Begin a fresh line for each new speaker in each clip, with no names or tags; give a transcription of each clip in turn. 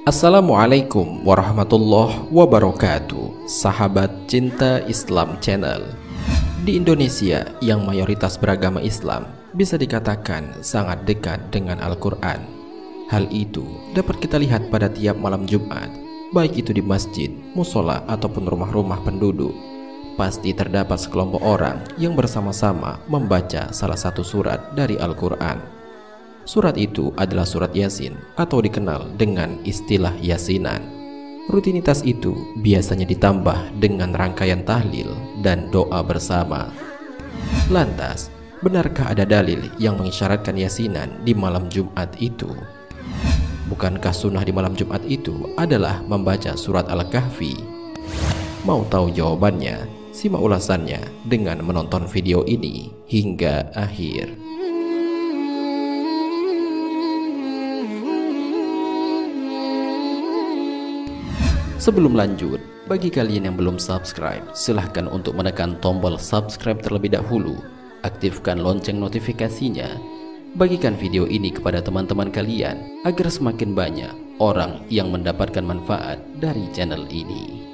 Assalamualaikum warahmatullahi wabarakatuh, sahabat cinta Islam Channel. Di Indonesia yang mayoritas beragama Islam, bisa dikatakan sangat dekat dengan Al-Quran. Hal itu dapat kita lihat pada tiap malam Jumat, baik itu di masjid, musola, ataupun rumah-rumah penduduk. Pasti terdapat sekelompok orang yang bersama-sama membaca salah satu surat dari Al-Quran. Surat itu adalah surat Yasin atau dikenal dengan istilah Yasinan. Rutinitas itu biasanya ditambah dengan rangkaian tahlil dan doa bersama. Lantas, benarkah ada dalil yang mengisyaratkan Yasinan di malam Jumat itu? Bukankah sunnah di malam Jumat itu adalah membaca surat Al-Kahfi? Mau tahu jawabannya? Simak ulasannya dengan menonton video ini hingga akhir. Sebelum lanjut, bagi kalian yang belum subscribe, silahkan untuk menekan tombol subscribe terlebih dahulu. Aktifkan lonceng notifikasinya. Bagikan video ini kepada teman-teman kalian agar semakin banyak orang yang mendapatkan manfaat dari channel ini.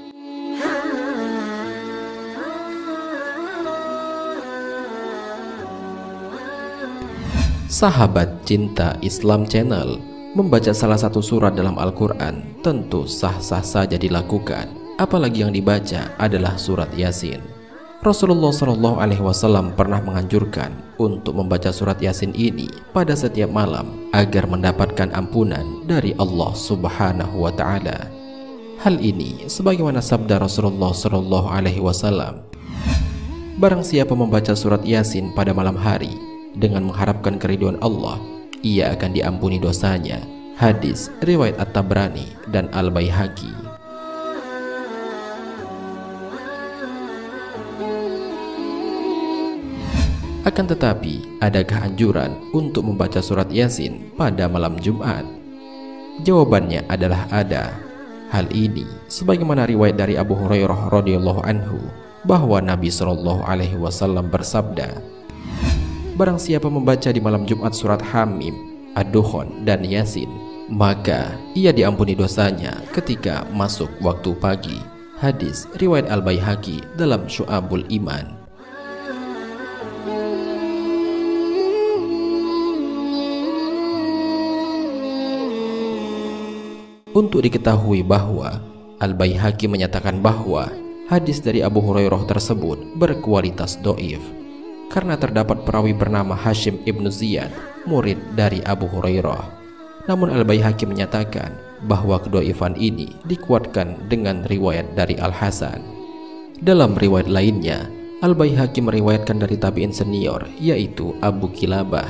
Sahabat cinta Islam Channel, membaca salah satu surat dalam Al-Quran tentu sah-sah saja dilakukan, apalagi yang dibaca adalah surat Yasin. Rasulullah SAW pernah menganjurkan untuk membaca surat Yasin ini pada setiap malam agar mendapatkan ampunan dari Allah Subhanahu wa Ta'ala. Hal ini sebagaimana sabda Rasulullah SAW, barang siapa membaca surat Yasin pada malam hari dengan mengharapkan keridhaan Allah, ia akan diampuni dosanya. Hadis riwayat At-Tabrani dan Al-Baihaqi. Akan tetapi, adakah anjuran untuk membaca surat Yasin pada malam Jumat? Jawabannya adalah ada. Hal ini sebagaimana riwayat dari Abu Hurairah radhiyallahu anhu bahwa Nabi SAW bersabda, barang siapa membaca di malam Jumat surat Hamim, Ad-Dukhan, dan Yasin, maka ia diampuni dosanya ketika masuk waktu pagi. Hadis riwayat Al-Baihaqi dalam Syu'abul Iman. Untuk diketahui bahwa Al-Baihaqi menyatakan bahwa hadis dari Abu Hurairah tersebut berkualitas dhaif, karena terdapat perawi bernama Hashim ibnu Ziyad, murid dari Abu Hurairah. Namun Al-Baihaqi menyatakan bahwa kedhaifan ini dikuatkan dengan riwayat dari Al-Hasan. Dalam riwayat lainnya, Al-Baihaqi meriwayatkan dari tabi'in senior, yaitu Abu Kilabah.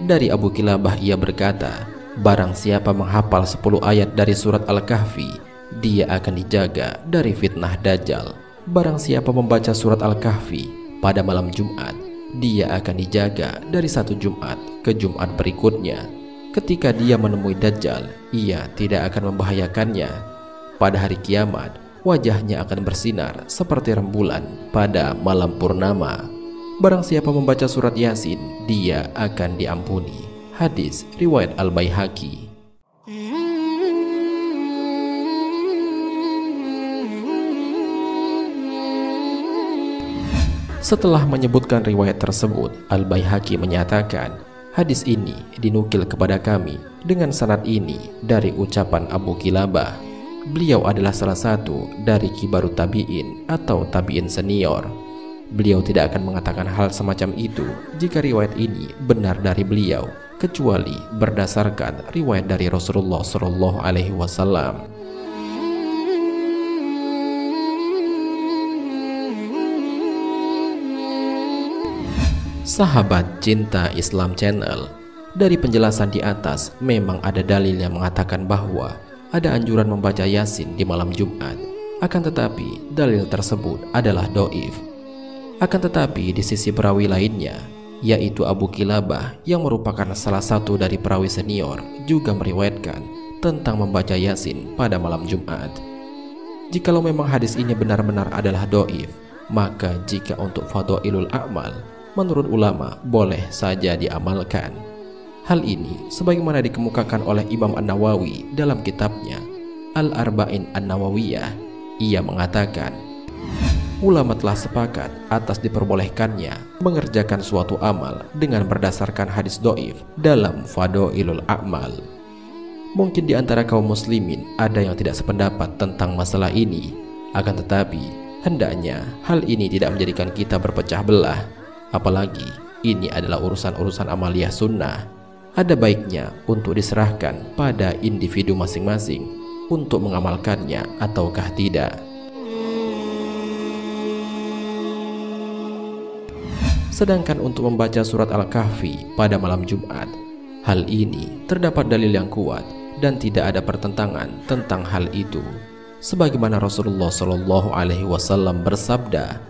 Dari Abu Kilabah ia berkata, barang siapa menghafal 10 ayat dari surat Al-Kahfi, dia akan dijaga dari fitnah Dajjal. Barang siapa membaca surat Al-Kahfi pada malam Jumat, dia akan dijaga dari satu Jumat ke Jumat berikutnya. Ketika dia menemui Dajjal, ia tidak akan membahayakannya. Pada hari kiamat, wajahnya akan bersinar seperti rembulan pada malam purnama. Barang siapa membaca surat Yasin, dia akan diampuni. Hadis riwayat Al-Baihaqi. Setelah menyebutkan riwayat tersebut, Al-Baihaqi menyatakan, hadis ini dinukil kepada kami dengan sanad ini dari ucapan Abu Kilabah. Beliau adalah salah satu dari kibarut tabi'in atau tabi'in senior. Beliau tidak akan mengatakan hal semacam itu jika riwayat ini benar dari beliau, kecuali berdasarkan riwayat dari Rasulullah SAW. Sahabat cinta Islam Channel, dari penjelasan di atas memang ada dalil yang mengatakan bahwa ada anjuran membaca Yasin di malam Jumat. Akan tetapi dalil tersebut adalah dhaif. Akan tetapi di sisi perawi lainnya, yaitu Abu Kilabah yang merupakan salah satu dari perawi senior, juga meriwayatkan tentang membaca Yasin pada malam Jumat. Jikalau memang hadis ini benar-benar adalah dhaif, maka jika untuk fadhailul a'mal, menurut ulama boleh saja diamalkan. Hal ini sebagaimana dikemukakan oleh Imam An-Nawawi dalam kitabnya Al-Arba'in An-Nawawiyah. Ia mengatakan, ulama telah sepakat atas diperbolehkannya mengerjakan suatu amal dengan berdasarkan hadis do'if dalam Fadhailul A'mal. Mungkin di antara kaum muslimin ada yang tidak sependapat tentang masalah ini, akan tetapi hendaknya hal ini tidak menjadikan kita berpecah belah. Apalagi ini adalah urusan-urusan amaliyah sunnah. Ada baiknya untuk diserahkan pada individu masing-masing untuk mengamalkannya ataukah tidak. Sedangkan untuk membaca surat Al-Kahfi pada malam Jumat, hal ini terdapat dalil yang kuat dan tidak ada pertentangan tentang hal itu. Sebagaimana Rasulullah SAW bersabda,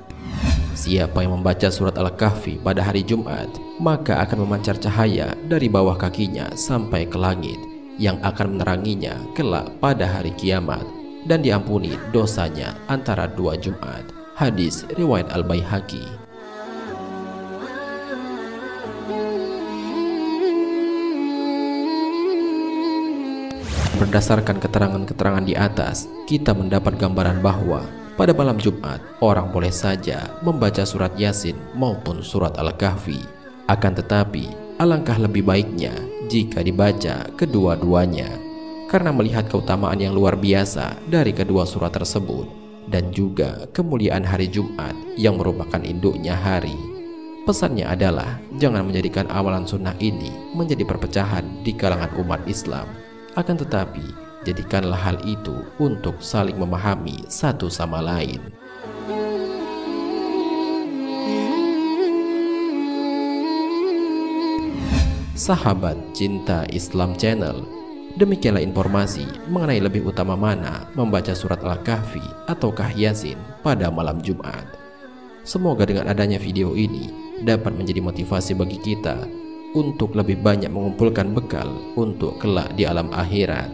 siapa yang membaca surat Al-Kahfi pada hari Jumat, maka akan memancar cahaya dari bawah kakinya sampai ke langit, yang akan meneranginya kelak pada hari kiamat, dan diampuni dosanya antara 2 Jumat. Hadis riwayat Al-Baihaqi. Berdasarkan keterangan-keterangan di atas, kita mendapat gambaran bahwa pada malam Jumat, orang boleh saja membaca surat Yasin maupun surat Al-Kahfi. Akan tetapi, alangkah lebih baiknya jika dibaca kedua-duanya, karena melihat keutamaan yang luar biasa dari kedua surat tersebut, dan juga kemuliaan hari Jumat yang merupakan induknya hari. Pesannya adalah, jangan menjadikan amalan sunnah ini menjadi perpecahan di kalangan umat Islam. Akan tetapi, jadikanlah hal itu untuk saling memahami satu sama lain. Sahabat Cinta Islam Channel, demikianlah informasi mengenai lebih utama mana membaca surat Al-Kahfi ataukah Yasin pada malam Jumat. Semoga dengan adanya video ini dapat menjadi motivasi bagi kita untuk lebih banyak mengumpulkan bekal untuk kelak di alam akhirat.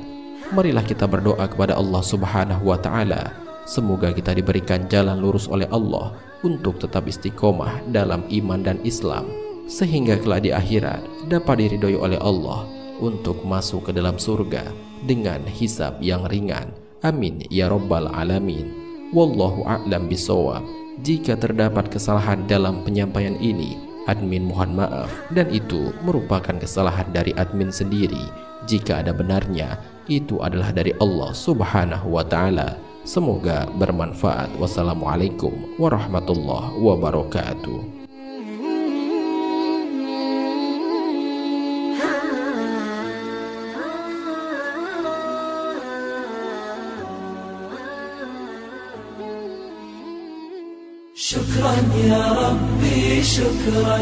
Marilah kita berdoa kepada Allah Subhanahu wa Ta'ala, semoga kita diberikan jalan lurus oleh Allah untuk tetap istiqomah dalam iman dan Islam, sehingga kelak di akhirat dapat diridhoi oleh Allah untuk masuk ke dalam surga dengan hisab yang ringan. Amin ya rabbal alamin. Wallahu a'lam bishawab. Jika terdapat kesalahan dalam penyampaian ini, admin mohon maaf, dan itu merupakan kesalahan dari admin sendiri. Jika ada benarnya, itu adalah dari Allah Subhanahu wa Ta'ala. Semoga bermanfaat. Wassalamualaikum warahmatullahi wabarakatuh.
شكرا يا ربي شكرا